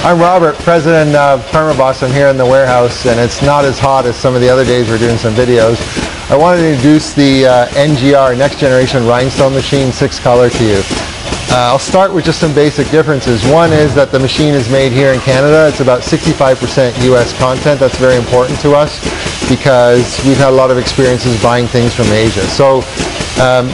I'm Robert, president of Permaboss. I'm here in the warehouse, and it's not as hot as some of the other days we're doing some videos. I wanted to introduce the NGR, Next Generation Rhinestone Machine 6-color to you. I'll start with just some basic differences. One is that the machine is made here in Canada. It's about 65% US content. That's very important to us because we've had a lot of experiences buying things from Asia. So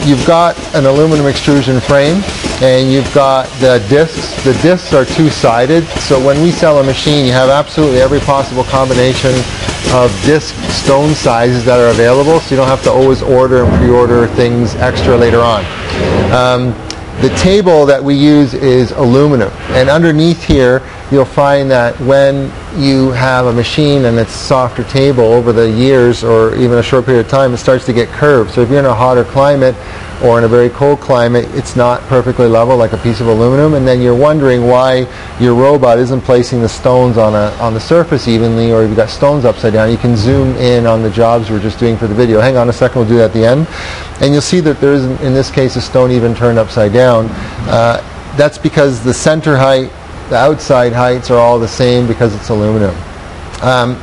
you've got an aluminum extrusion frame, and you've got the discs. The discs are two-sided, so when we sell a machine, you have absolutely every possible combination of disc stone sizes that are available, so you don't have to always order and pre-order things extra later on. The table that we use is aluminum, and underneath here you'll find that when you have a machine and it's a softer table over the years or even a short period of time, it starts to get curved. So if you're in a hotter climate or in a very cold climate, it's not perfectly level like a piece of aluminum, and then you're wondering why your robot isn't placing the stones on the surface evenly, or you've got stones upside down. You can zoom in on the jobs we're just doing for the video. Hang on a second, we'll do that at the end. And you'll see that there isn't, in this case, a stone even turned upside down. That's because the center height, the outside heights are all the same because it's aluminum.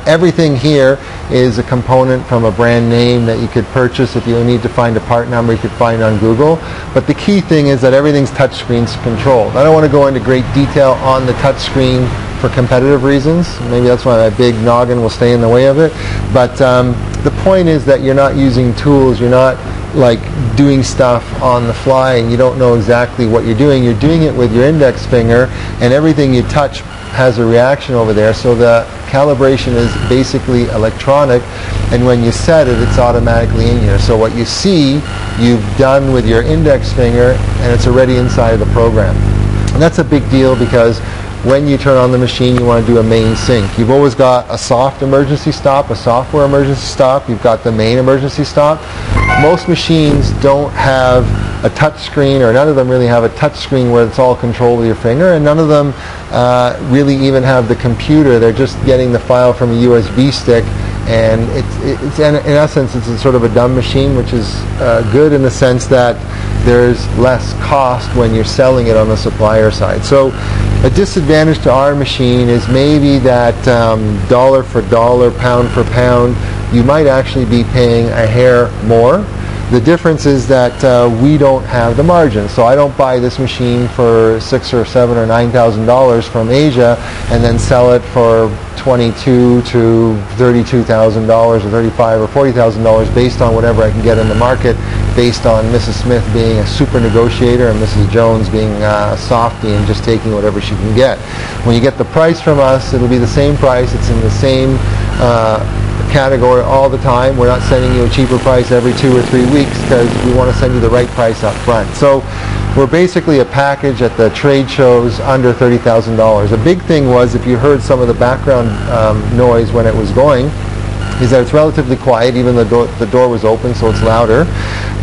Everything here is a component from a brand name that you could purchase. If you need to find a part number, you could find on Google. But the key thing is that everything's touchscreen controlled. I don't want to go into great detail on the touchscreen for competitive reasons. Maybe that's why my big noggin will stay in the way of it. But the point is that you're not using tools. You're not like doing stuff on the fly and you don't know exactly what you're doing. You're doing it with your index finger, and everything you touch has a reaction over there. So the calibration is basically electronic, and when you set it, it's automatically in here. So what you see, you've done with your index finger, and it's already inside of the program. And that's a big deal because when you turn on the machine, you want to do a main sync. You've always got a soft emergency stop, a software emergency stop. You've got the main emergency stop. Most machines don't have a touch screen, or none of them really have a touch screen where it's all controlled with your finger, and none of them really even have the computer. They're just getting the file from a USB stick, and it's in essence, it's a sort of a dumb machine, which is good in the sense that there's less cost when you're selling it on the supplier side. So a disadvantage to our machine is maybe that dollar for dollar, pound for pound, you might actually be paying a hair more. The difference is that we don't have the margin. So I don't buy this machine for $6,000 or $7,000 or $9,000 from Asia and then sell it for $22,000 to $32,000 or $35,000 or $40,000 based on whatever I can get in the market, based on Mrs. Smith being a super negotiator and Mrs. Jones being softy and just taking whatever she can get. When you get the price from us, it'll be the same price. It's in the same category all the time. We're not sending you a cheaper price every 2 or 3 weeks because we want to send you the right price up front. So we're basically a package at the trade shows under $30,000. A big thing was, if you heard some of the background noise when it was going, is that it's relatively quiet, even though the door was open, so it's louder.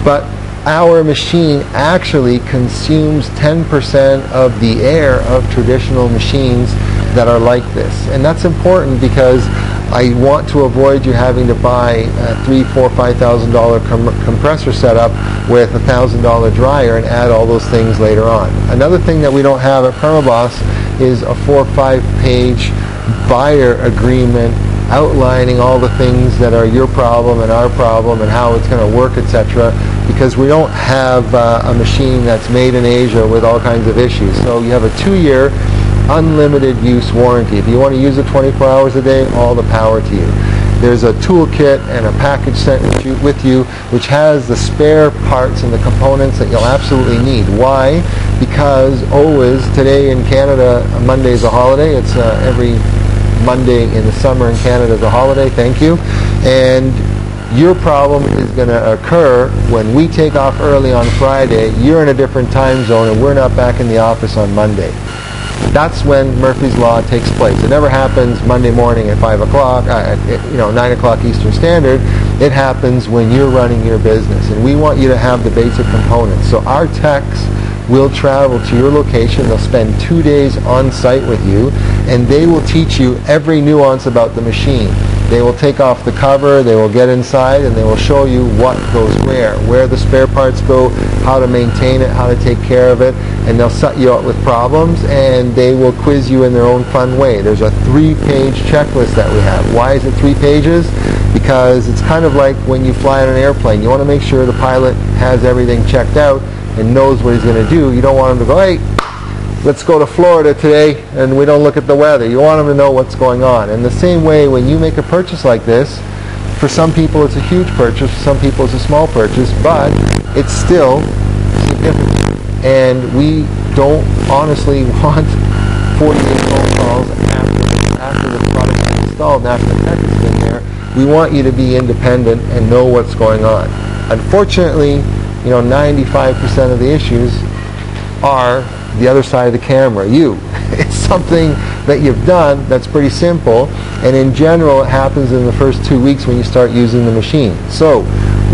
But our machine actually consumes 10% of the air of traditional machines that are like this. And that's important because I want to avoid you having to buy a $3,000, $4,000, $5,000 compressor setup with a $1,000 dryer and add all those things later on. Another thing that we don't have at Permaboss is a 4 or 5 page buyer agreement outlining all the things that are your problem and our problem and how it's going to work, etc. Because we don't have a machine that's made in Asia with all kinds of issues. So you have a 2-year unlimited use warranty. If you want to use it 24 hours a day, all the power to you. There's a toolkit and a package sent with you which has the spare parts and the components that you'll absolutely need. Why? Because always, today in Canada, Monday is a holiday. It's every Monday in the summer in Canada is a holiday. Thank you. And your problem is going to occur when we take off early on Friday. You're in a different time zone and we're not back in the office on Monday. That's when Murphy's Law takes place. It never happens Monday morning at 5 o'clock, 9 o'clock Eastern Standard. It happens when you're running your business, and we want you to have the basic components. So our techs will travel to your location. They'll spend 2 days on site with you, and they will teach you every nuance about the machine. They will take off the cover, they will get inside, and they will show you what goes where the spare parts go, how to maintain it, how to take care of it, and they'll set you up with problems, and they will quiz you in their own fun way. There's a 3-page checklist that we have. Why is it 3 pages? Because it's kind of like when you fly on an airplane. You want to make sure the pilot has everything checked out and knows what he's going to do. You don't want him to go, hey, let's go to Florida today, and we don't look at the weather. You want them to know what's going on. And the same way, when you make a purchase like this, for some people it's a huge purchase, for some people it's a small purchase, but it's still significant. And we don't honestly want 48 phone calls after the product is installed and after the tech has been there. We want you to be independent and know what's going on. Unfortunately, 95% of the issues are the other side of the camera, you. It's something that you've done that's pretty simple, and in general it happens in the first 2 weeks when you start using the machine. So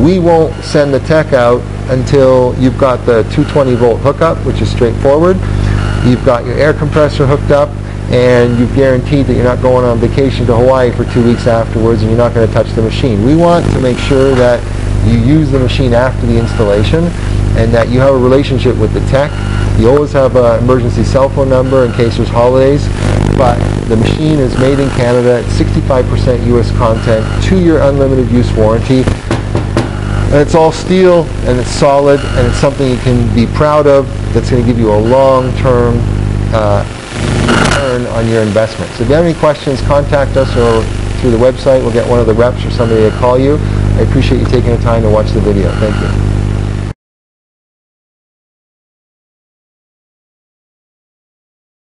we won't send the tech out until you've got the 220 volt hookup, which is straightforward. You've got your air compressor hooked up, and you've guaranteed that you're not going on vacation to Hawaii for 2 weeks afterwards, and you're not going to touch the machine. We want to make sure that you use the machine after the installation and that you have a relationship with the tech. You always have an emergency cell phone number in case there's holidays, but the machine is made in Canada. It's 65% US content, 2-year unlimited use warranty, and it's all steel, and it's solid, and it's something you can be proud of that's going to give you a long-term return on your investment. So if you have any questions, contact us or through the website. We'll get one of the reps or somebody to call you. I appreciate you taking the time to watch the video. Thank you.